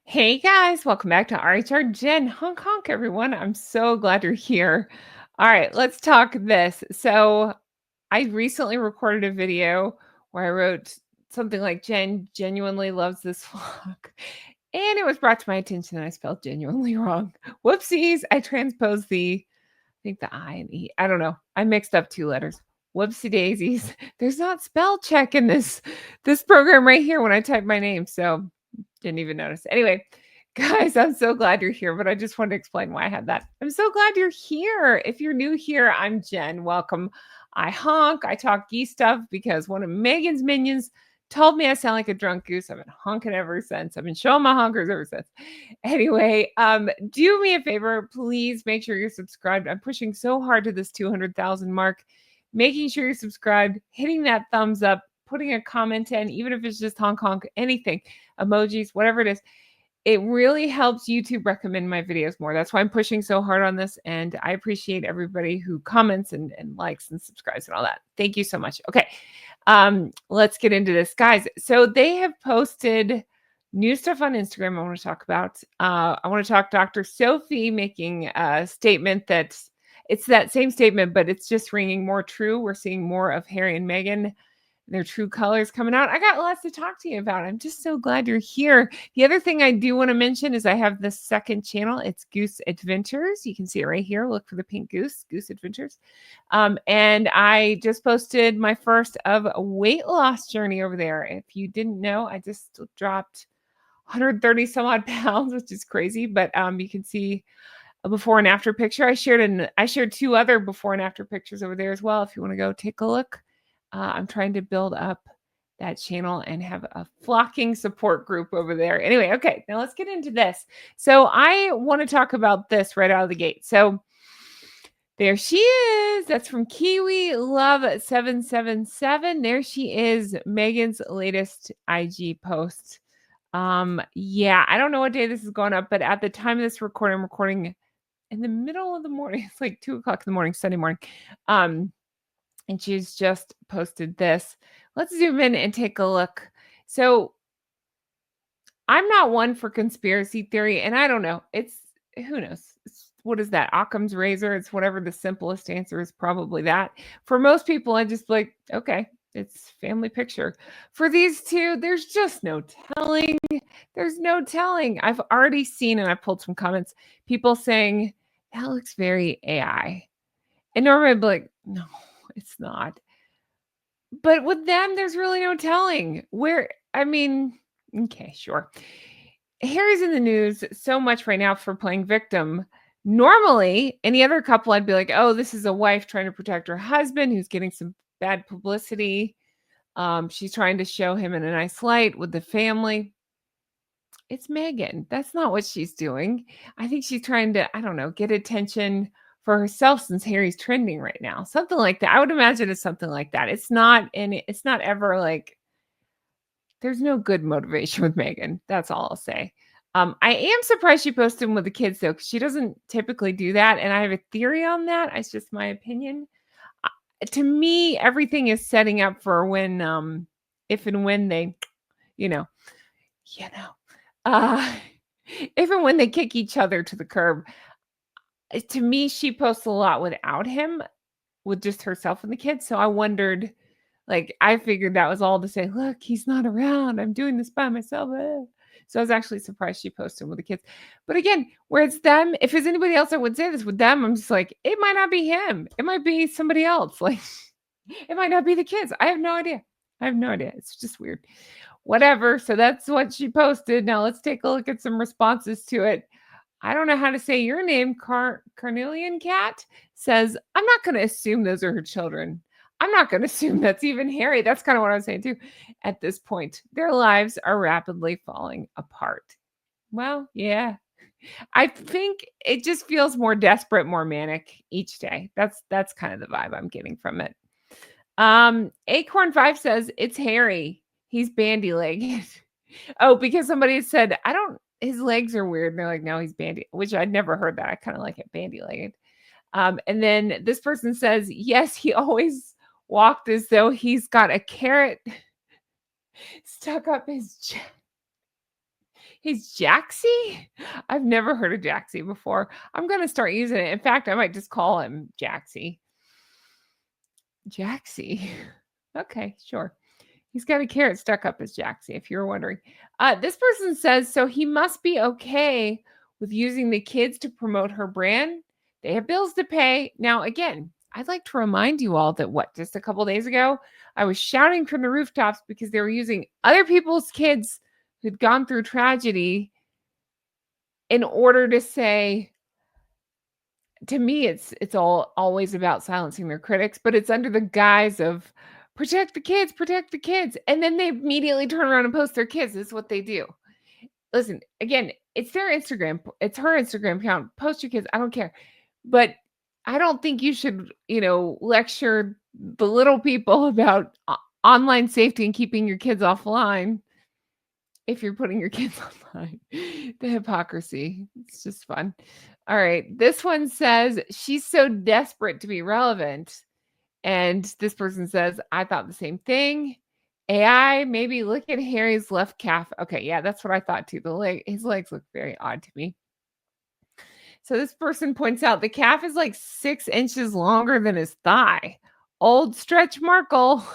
Hey guys, welcome back to rhrjen. Honk honk, everyone. I'm so glad you're here. All right, let's talk this. So, I recently recorded a video where I wrote something like Jen genuinely loves this vlog. And it was brought to my attention that I spelled genuinely wrong. Whoopsies. I transposed I think the I and E. I don't know. I mixed up two letters. Whoopsie daisies. There's not spell check in this program right here when I type my name. So didn't even notice. Anyway, guys, I'm so glad you're here, but I just wanted to explain why I had that. I'm so glad you're here. If you're new here, I'm Jen. Welcome. I honk, I talk geese stuff because one of Megan's minions told me I sound like a drunk goose. I've been honking ever since. I've been showing my honkers ever since. Anyway, do me a favor, please make sure you're subscribed. I'm pushing so hard to this 200,000 mark. Making sure you're subscribed, hitting that thumbs up, putting a comment in, even if it's just honk honk, anything, emojis, whatever it is. It really helps YouTube recommend my videos more. That's why I'm pushing so hard on this. And I appreciate everybody who comments and likes and subscribes and all that. Thank you so much. Okay. Let's get into this, guys. So they have posted new stuff on Instagram I want to talk about. I want to talk Dr. Sophie making a statement that it's that same statement, but it's just ringing more true. We're seeing more of Harry and Meghan, their true colors coming out. I got lots to talk to you about. I'm just so glad you're here. The other thing I do want to mention is I have the second channel. It's Goose Adventures. You can see it right here. Look for the pink goose, Goose Adventures. And I just posted my first of a weight loss journey over there. If you didn't know, I just dropped 130 some odd pounds, which is crazy. But you can see a before and after picture. I shared two other before and after pictures over there as well. If you want to go take a look. I'm trying to build up that channel and have a flocking support group over there. Anyway, okay, now let's get into this. So I want to talk about this right out of the gate. So there she is. That's from Kiwi Love 777. There she is, Megan's latest IG post. Yeah, I don't know what day this is going up, but at the time of this recording, I'm recording in the middle of the morning. It's like 2:00 in the morning, Sunday morning. And she's just posted this. Let's zoom in and take a look. So I'm not one for conspiracy theory, and I don't know. It's who knows? What is that? Occam's razor. It's whatever the simplest answer is, probably that. For most people, I just like, okay, it's family picture. For these two, there's just no telling. There's no telling. I've already seen, and I pulled some comments, people saying, that looks very AI. And normally I'd be like, no, it's not. But with them, there's really no telling okay, sure. Harry's in the news so much right now for playing victim. Normally, any other couple, I'd be like, oh, this is a wife trying to protect her husband who's getting some bad publicity. She's trying to show him in a nice light with the family. It's Meghan. That's not what she's doing. I think she's trying to, I don't know, get attention for herself since Harry's trending right now. Something like that. I would imagine it's something like that. It's not ever like there's no good motivation with Meghan. That's all I'll say. I am surprised she posted him with the kids though, because she doesn't typically do that. And I have a theory on that. It's just my opinion. To me, everything is setting up for when, if and when they, you know, you know, uh, if and when they kick each other to the curb. To me, she posts a lot without him, with just herself and the kids. So I wondered, like, I figured that was all to say, look, he's not around. I'm doing this by myself. So I was actually surprised she posted with the kids. But again, where it's them, if it's anybody else, I would say this with them. I'm just like, it might not be him. It might be somebody else. Like, it might not be the kids. I have no idea. It's just weird. Whatever. So that's what she posted. Now let's take a look at some responses to it. I don't know how to say your name. Carnelian Cat says, I'm not going to assume those are her children. I'm not going to assume that's even Harry. That's kind of what I was saying too. At this point, their lives are rapidly falling apart. Well, yeah. I think it just feels more desperate, more manic each day. That's kind of the vibe I'm getting from it. Acorn 5 says it's Harry. He's bandy-legged. Oh, because somebody said, his legs are weird. And they're like, no, he's bandy, which I'd never heard that. I kind of like it bandy-legged. And then this person says, yes, he always walked as though he's got a carrot stuck up his chest. He's Jaxie? I've never heard of Jaxie before. I'm gonna start using it. In fact, I might just call him Jaxie. Jaxie. Okay, sure. He's got a carrot stuck up his Jaxie, if you were wondering. This person says, so he must be okay with using the kids to promote her brand. They have bills to pay. Now, again, I'd like to remind you all that just a couple days ago, I was shouting from the rooftops because they were using other people's kids who'd gone through tragedy in order to say, to me, it's all always about silencing their critics, but it's under the guise of protect the kids, and then they immediately turn around and post their kids. This is what they do. Listen, again, it's their Instagram, it's her Instagram account. Post your kids, I don't care. But I don't think you should, lecture the little people about online safety and keeping your kids offline if you're putting your kids online. The hypocrisy. It's just fun. All right. This one says she's so desperate to be relevant. And this person says, I thought the same thing. AI, maybe look at Harry's left calf. Okay, yeah, that's what I thought too. His legs look very odd to me. So this person points out the calf is like 6 inches longer than his thigh. Old stretch Markle.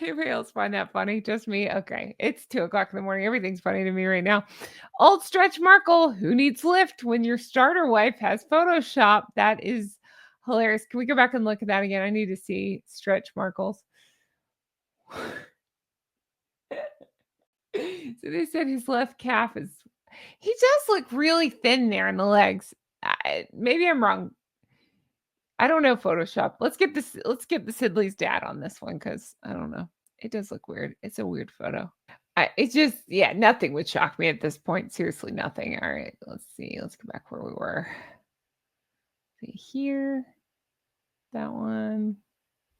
Anybody else find that funny? Just me? Okay. It's 2:00 in the morning. Everything's funny to me right now. Old stretch Markle. Who needs lift when your starter wife has Photoshop? That is hilarious. Can we go back and look at that again? I need to see stretch Markles. So they said his left calf is. He does look really thin there in the legs. Maybe I'm wrong. I don't know Photoshop. Let's get the Sidley's dad on this one because I don't know. It does look weird. It's a weird photo. It's just, yeah, nothing would shock me at this point. Seriously, nothing. All right, let's see. Let's go back where we were. See here. That one.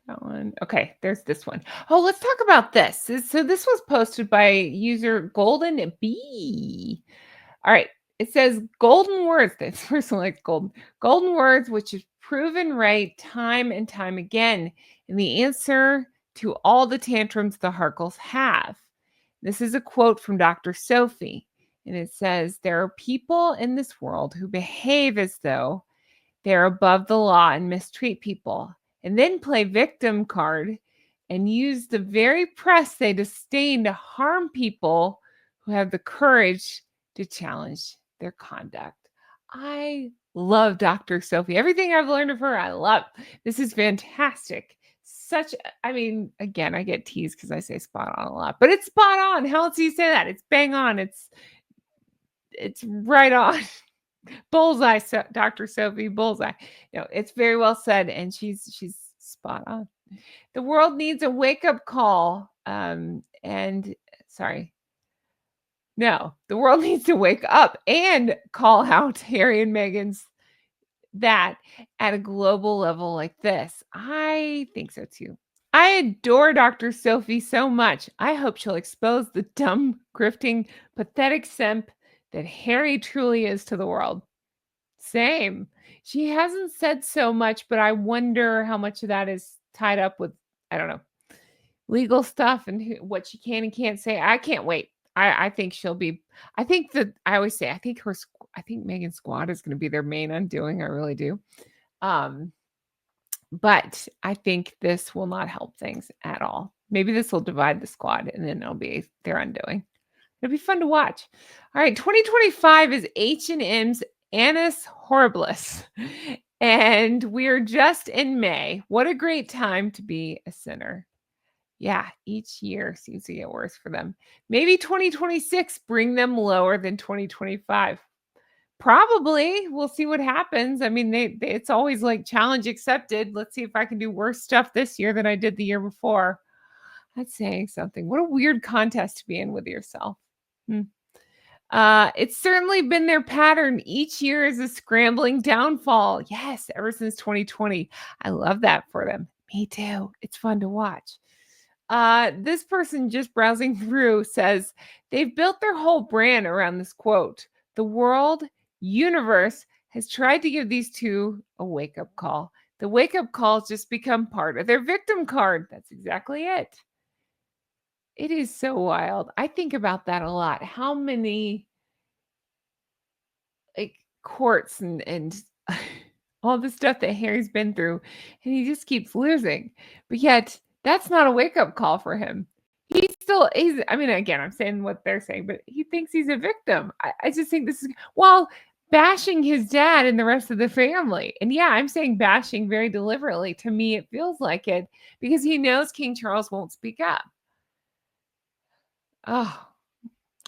That one. Okay, there's this one. Oh, let's talk about this. So this was posted by user Golden Bee. All right. It says golden words. This person likes golden words, which is proven right time and time again in the answer to all the tantrums the Harkles have. This is a quote from Dr. Sophie, and it says, there are people in this world who behave as though they're above the law and mistreat people, and then play victim card and use the very press they disdain to harm people who have the courage to challenge their conduct. I love Dr. Sophie. Everything I've learned of her, I love. This is fantastic. Again, I get teased because I say spot on a lot, but it's spot on. How else do you say that? It's bang on. It's right on. Bullseye, Dr. Sophie, bullseye. It's very well said, and she's spot on. The world needs a wake-up call. The world needs to wake up and call out Harry and Meghan's that at a global level like this. I think so too. I adore Dr. Sophie so much. I hope she'll expose the dumb, grifting, pathetic simp that Harry truly is to the world. Same. She hasn't said so much, but I wonder how much of that is tied up with, I don't know, legal stuff and what she can and can't say. I can't wait. I think she'll be, I think Meghan's squad is going to be their main undoing. I really do. But I think this will not help things at all. Maybe this will divide the squad and then it'll be their undoing. It'll be fun to watch. All right, 2025 is H&M's Annus Horribilis. And we're just in May. What a great time to be a sinner. Yeah, each year seems to get worse for them. Maybe 2026 bring them lower than 2025. Probably. We'll see what happens. It's always like challenge accepted. Let's see if I can do worse stuff this year than I did the year before. That's saying something. What a weird contest to be in with yourself. It's certainly been their pattern. Each year is a scrambling downfall. Yes, ever since 2020. I love that for them. Me too. It's fun to watch. This person just browsing through says they've built their whole brand around this quote. The universe has tried to give these two a wake-up call. The wake-up calls just become part of their victim card. That's exactly it. It is so wild. I think about that a lot. How many like courts and all the stuff that Harry's been through, and he just keeps losing. But yet, that's not a wake-up call for him. He's I mean, again, I'm saying what they're saying, but he thinks he's a victim. I just think this is while bashing his dad and the rest of the family. And yeah, I'm saying bashing very deliberately. To me, it feels like it because he knows King Charles won't speak up. Oh,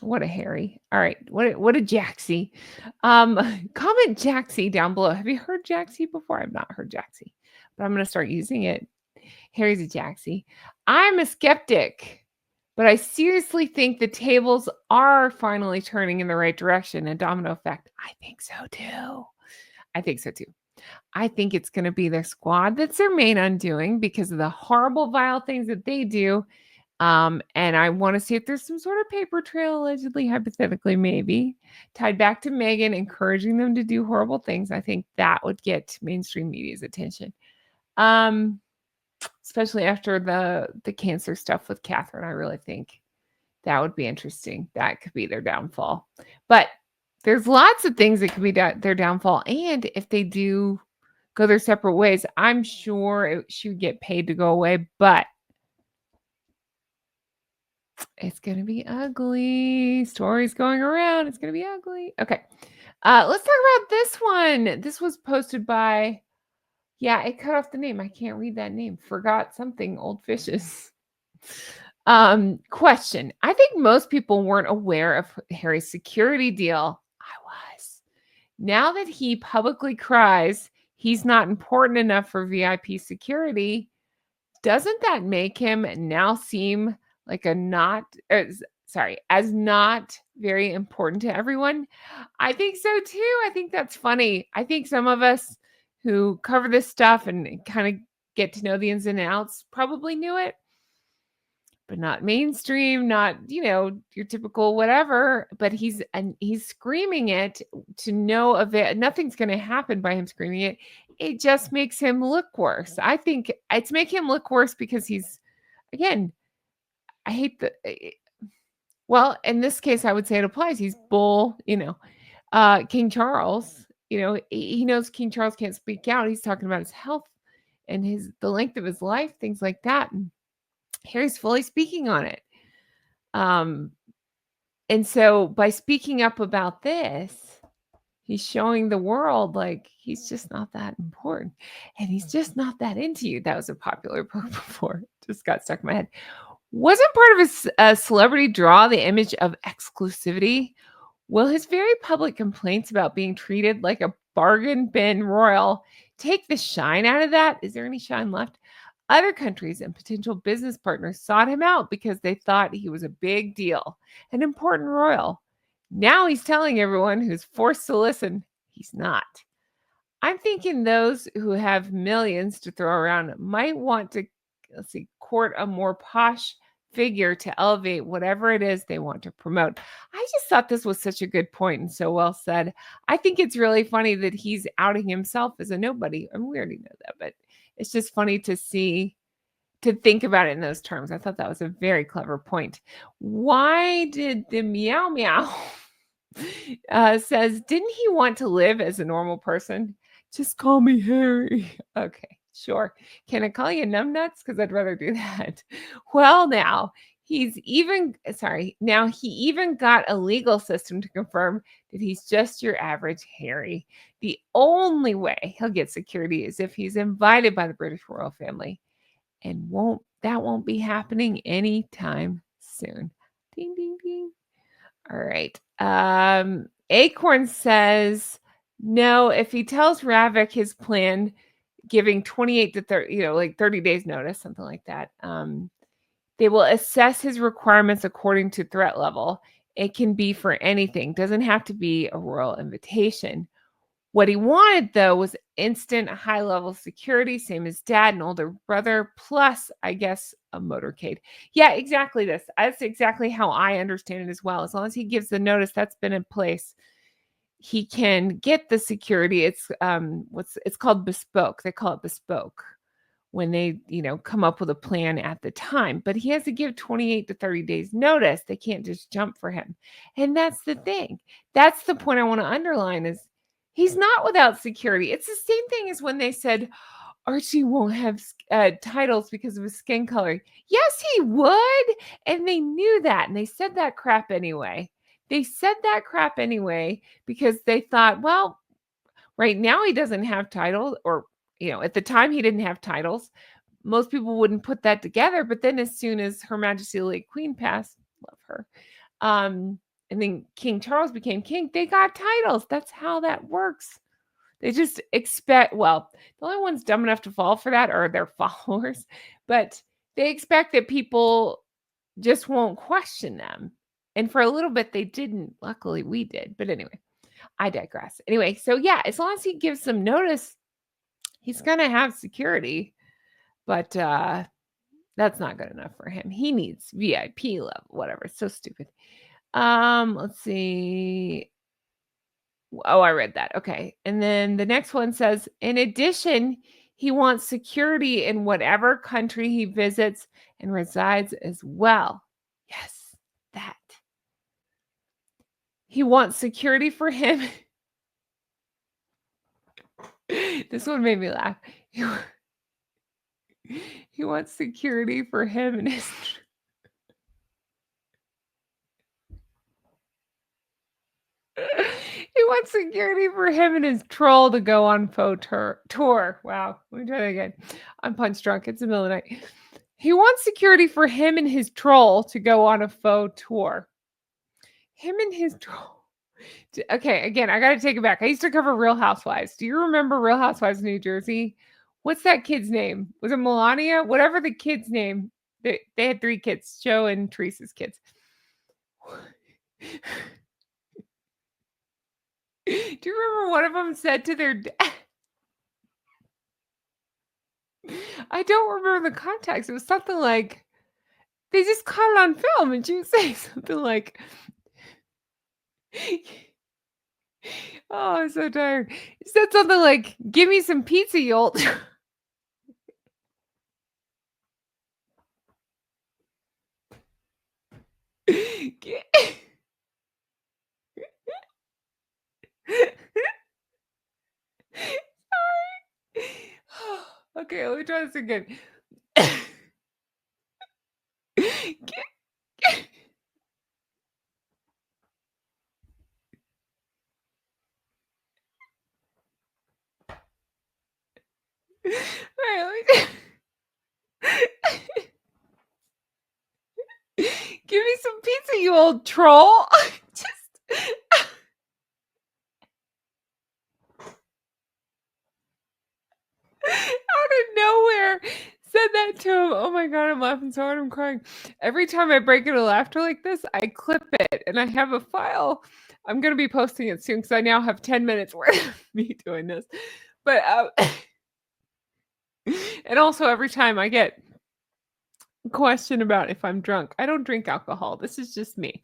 what a Harry. All right. What a Jaxie. Um, comment Jaxie down below. Have you heard Jaxie before? I've not heard Jaxie, but I'm gonna start using it. Harry's a Jaxie. I'm a skeptic, but I seriously think the tables are finally turning in the right direction. A domino effect. I think so too. I think so too. I think it's going to be their squad that's their main undoing because of the horrible, vile things that they do. And I want to see if there's some sort of paper trail, allegedly, hypothetically, maybe tied back to Meghan, encouraging them to do horrible things. I think that would get mainstream media's attention. Especially after the cancer stuff with Catherine. I really think that would be interesting. That could be their downfall. But there's lots of things that could be their downfall. And if they do go their separate ways, I'm sure she would get paid to go away. But it's going to be ugly. Stories going around. It's going to be ugly. Okay. Let's talk about this one. This was posted by, yeah, it cut off the name. I can't read that name. Forgot something. Old fishes. Question. I think most people weren't aware of Harry's security deal. I was. Now that he publicly cries he's not important enough for VIP security, doesn't that make him now seem like as not very important to everyone? I think so too. I think that's funny. I think some of us who cover this stuff and kind of get to know the ins and outs probably knew it, but not mainstream, not, your typical whatever, but he's screaming it to no avail. Nothing's going to happen by him screaming it. It just makes him look worse. I think it's making him look worse because he's, again, I hate well, in this case, I would say it applies. He's King Charles, he knows King Charles can't speak out. He's talking about his health and the length of his life, things like that. And Harry's fully speaking on it. And so by speaking up about this, he's showing the world like he's just not that important and he's just not that into you. That was a popular book before. Just got stuck in my head. Wasn't part of his celebrity draw the image of exclusivity? Will his very public complaints about being treated like a bargain bin royal take the shine out of that? Is there any shine left? Other countries and potential business partners sought him out because they thought he was a big deal, an important royal. Now he's telling everyone who's forced to listen he's not. I'm thinking those who have millions to throw around might want to, court a more posh figure to elevate whatever it is they want to promote. I just thought this was such a good point and so well said. I think it's really funny that he's outing himself as a nobody. I mean, we already know that, but it's just funny to think about it in those terms. I thought that was a very clever point. Why did the meow meow says, didn't he want to live as a normal person? Just call me Harry. Okay, sure. Can I call you numbnuts? Because I'd rather do that. Well, now he even got a legal system to confirm that he's just your average Harry. The only way he'll get security is if he's invited by the British royal family. And that won't be happening anytime soon. Ding, ding, ding. All right. Acorn says, no, if he tells Ravik his plan, giving 28 to 30, like 30 days notice, something like that, they will assess his requirements according to threat level. It can be for anything. Doesn't have to be a royal invitation. What he wanted, though, was instant high-level security, same as dad and older brother, plus, I guess, a motorcade. Yeah, exactly this. That's exactly how I understand it as well. As long as he gives the notice that's been in place, he can get the security. It's it's called bespoke. They call it bespoke, when they, come up with a plan at the time. But he has to give 28 to 30 days notice. They can't just jump for him. And that's the thing. That's the point I want to underline is he's not without security. It's the same thing as when they said Archie won't have titles because of his skin color. Yes, he would. And they knew that. And they said that crap anyway. They said that crap anyway because they thought, well, right now he doesn't have titles, or, at the time he didn't have titles. Most people wouldn't put that together. But then as soon as Her Majesty the late Queen passed, love her, and then King Charles became king, they got titles. That's how that works. They just expect, well, the only ones dumb enough to fall for that are their followers, but they expect that people just won't question them. And for a little bit, they didn't. Luckily, we did. But anyway, I digress. Anyway, so yeah, as long as he gives some notice, he's going to have security. But that's not good enough for him. He needs VIP level, whatever. It's so stupid. Let's see. Oh, I read that. Okay. And then the next one says, in addition, he wants security in whatever country he visits and resides as well. Yes, that. He wants security for him. This one made me laugh. He wants security for him and his. He wants security for him and his troll to go on faux tour. Wow. Let me try that again. I'm punch drunk. It's the middle of the night. He wants security for him and his troll to go on a faux tour. Him and his troll. Okay, again, I got to take it back. I used to cover Real Housewives. Do you remember Real Housewives of New Jersey? What's that kid's name? Was it Melania? Whatever the kid's name. They had 3 kids, Joe and Teresa's kids. Do you remember one of them said to their dad? I don't remember the context. It was something like, they just caught it on film, and she was saying something like, oh, I'm so tired. He said something like, give me some pizza, you old. Okay, let me try this again. All right, give me some pizza, you old troll. Just out of nowhere said that to him. Oh my god, I'm laughing so hard I'm crying. Every time I break into laughter like this, I clip it and I have a file. I'm going to be posting it soon because I now have 10 minutes worth of me doing this. But and also every time I get a question about if I'm drunk, I don't drink alcohol. This is just me.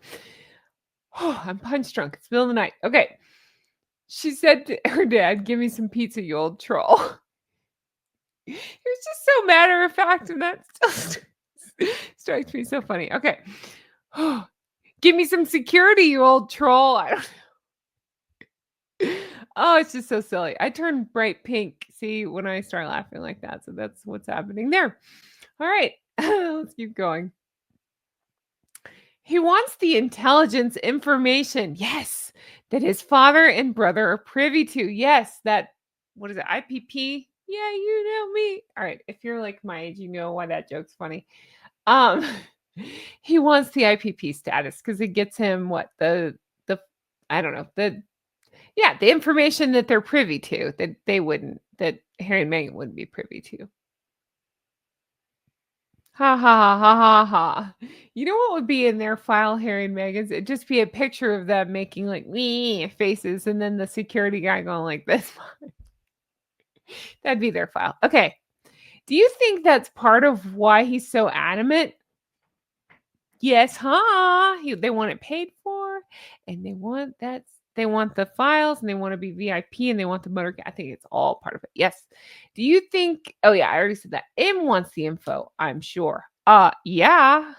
Oh, I'm punch drunk. It's middle of the night. Okay. She said to her dad, give me some pizza, you old troll. It was just so matter of fact, and that still strikes me so funny. Okay. Give me some security, you old troll. I don't know. Oh, it's just so silly. I turn bright pink, see, when I start laughing like that. So that's what's happening there. All right. Let's keep going. He wants the intelligence information. Yes. That his father and brother are privy to. Yes. That, what is it? IPP? Yeah, you know me. All right. If you're like my age, you know why that joke's funny. He wants the IPP status because it gets him what the I don't know, the information that they're privy to that Harry and Meghan wouldn't be privy to. Ha ha ha ha ha. You know what would be in their file, Harry and Meghan's? It'd just be a picture of them making like wee faces and then the security guy going like this. That'd be their file. Okay. Do you think that's part of why he's so adamant? Yes, huh? They want it paid for, and they want that They want the files and they want to be VIP and they want the motor. I think it's all part of it. Yes. Do you think? Oh yeah, I already said that. M wants the info. I'm sure. Yeah.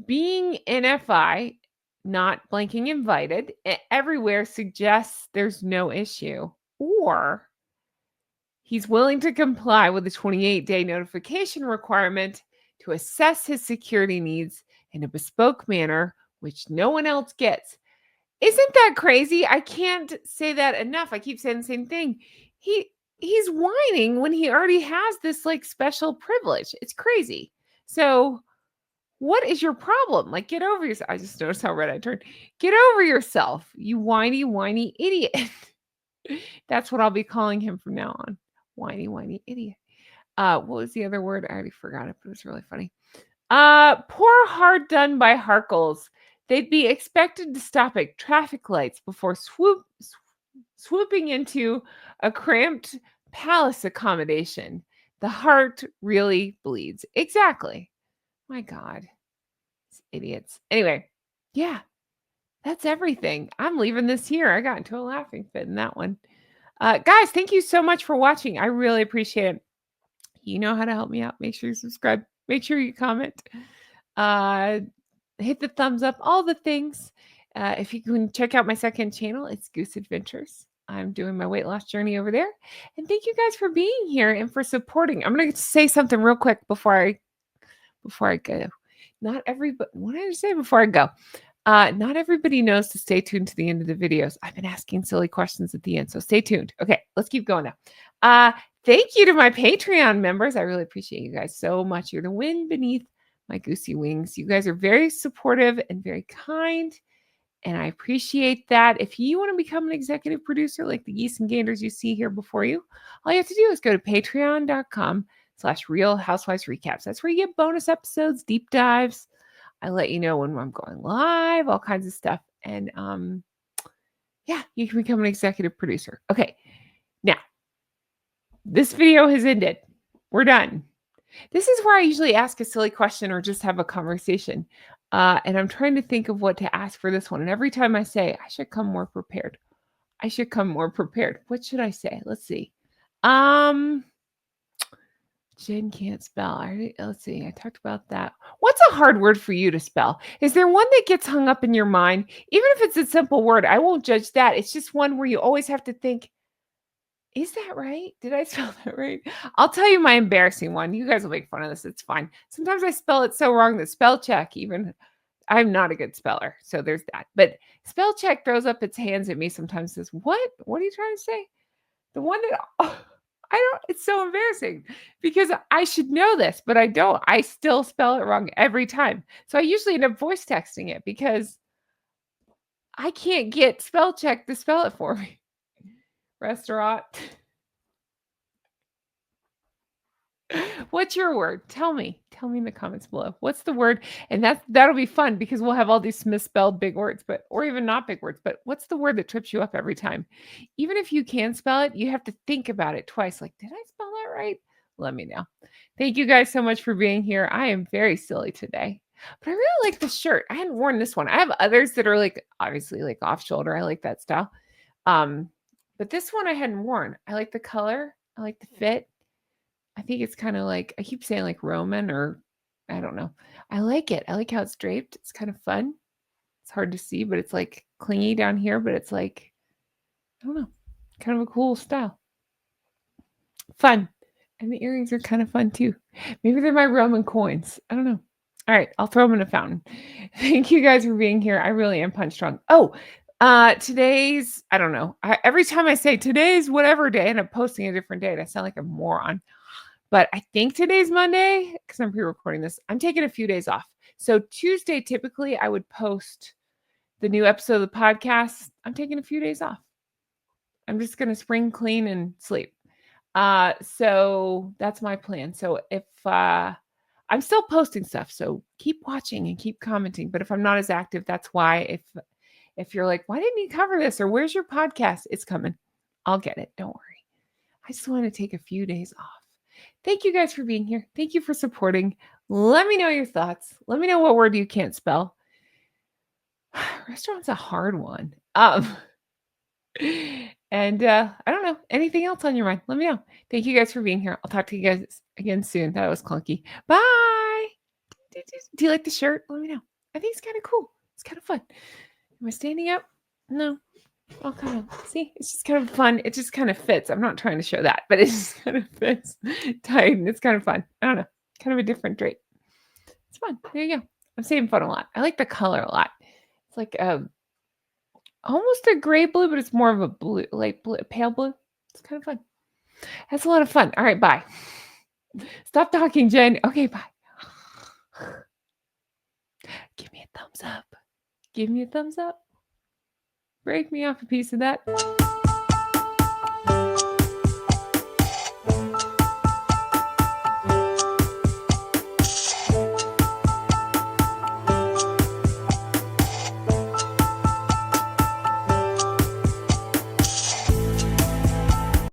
Being NFI, not blanking invited, everywhere suggests there's no issue, or he's willing to comply with the 28-day notification requirement to assess his security needs in a bespoke manner, which no one else gets. Isn't that crazy? I can't say that enough. I keep saying the same thing. He's whining when he already has this like special privilege. It's crazy. So what is your problem? Like, get over yourself. I just noticed how red I turned. Get over yourself, you whiny, whiny idiot. That's what I'll be calling him from now on. Whiny, whiny idiot. What was the other word? I already forgot it, but it was really funny. Poor hard done by Harkles. They'd be expected to stop at traffic lights before swooping into a cramped palace accommodation. The heart really bleeds. Exactly. My God. Idiots. Anyway, yeah, that's everything. I'm leaving this here. I got into a laughing fit in that one. Guys, thank you so much for watching. I really appreciate it. You know how to help me out. Make sure you subscribe. Make sure you comment. Hit the thumbs up, all the things. If you can check out my second channel, it's Goose Adventures. I'm doing my weight loss journey over there. And thank you guys for being here and for supporting. I'm going to say something real quick before I go. Not everybody, what did I say before I go? Not everybody knows to stay tuned to the end of the videos. I've been asking silly questions at the end, so stay tuned. Okay, let's keep going now. Thank you to my Patreon members. I really appreciate you guys so much. You're the wind beneath my goosey wings. You guys are very supportive and very kind, and I appreciate that. If you want to become an executive producer like the geese and ganders you see here before you, all you have to do is go to patreon.com/Real Housewives Recaps. That's where you get bonus episodes, deep dives. I let you know when I'm going live, all kinds of stuff. And yeah, you can become an executive producer. Okay, now this video has ended. We're done. This is where I usually ask a silly question or just have a conversation. And I'm trying to think of what to ask for this one. And every time I say, I should come more prepared. I should come more prepared. What should I say? Let's see. Jen can't spell. Let's see. I talked about that. What's a hard word for you to spell? Is there one that gets hung up in your mind? Even if it's a simple word, I won't judge that. It's just one where you always have to think, is that right? Did I spell that right? I'll tell you my embarrassing one. You guys will make fun of this. It's fine. Sometimes I spell it so wrong that spell check, even I'm not a good speller. So there's that. But spell check throws up its hands at me sometimes, says, what? What are you trying to say? The one that I don't, it's so embarrassing because I should know this, but I don't. I still spell it wrong every time. So I usually end up voice texting it because I can't get spell check to spell it for me. Restaurant. What's your word? Tell me. Tell me in the comments below. What's the word? And that'll be fun because we'll have all these misspelled big words, or even not big words. But what's the word that trips you up every time? Even if you can spell it, you have to think about it twice. Like, did I spell that right? Let me know. Thank you guys so much for being here. I am very silly today. But I really like the shirt. I hadn't worn this one. I have others that are like obviously like off shoulder. I like that style. But this one I hadn't worn. I like the color. I like the fit. I think it's kind of like, I keep saying like Roman or I don't know. I like it. I like how it's draped. It's kind of fun. It's hard to see, but it's like clingy down here, but it's like, I don't know, kind of a cool style. Fun. And the earrings are kind of fun too. Maybe they're my Roman coins. I don't know. All right, I'll throw them in a fountain. Thank you guys for being here. I really am punch drunk. Oh, today's, I don't know. Every time I say today's whatever day, I end up posting a different day. I sound like a moron. But I think today's Monday because I'm pre-recording this. I'm taking a few days off. So Tuesday, typically, I would post the new episode of the podcast. I'm taking a few days off. I'm just going to spring clean and sleep. So that's my plan. So if I'm still posting stuff, so keep watching and keep commenting. But if I'm not as active, that's why. If you're like, why didn't you cover this? Or where's your podcast? It's coming. I'll get it. Don't worry. I just want to take a few days off. Thank you guys for being here. Thank you for supporting. Let me know your thoughts. Let me know what word you can't spell. restaurant's a hard one. And, I don't know, anything else on your mind, let me know. Thank you guys for being here. I'll talk to you guys again soon. That was clunky. Bye. Do you like the shirt? Let me know. I think it's kinda cool. It's kinda fun. Am I standing up? No. I'll kind of see, it's just kind of fun. It just kind of fits. I'm not trying to show that, but it just kind of fits tight and it's kind of fun. I don't know. Kind of a different drape. It's fun. There you go. I'm saving fun a lot. I like the color a lot. It's like almost a gray blue, but it's more of a blue, light blue, pale blue. It's kind of fun. That's a lot of fun. All right, bye. Stop talking, Jen. Okay, bye. Give me a thumbs up. Give me a thumbs up. Break me off a piece of that.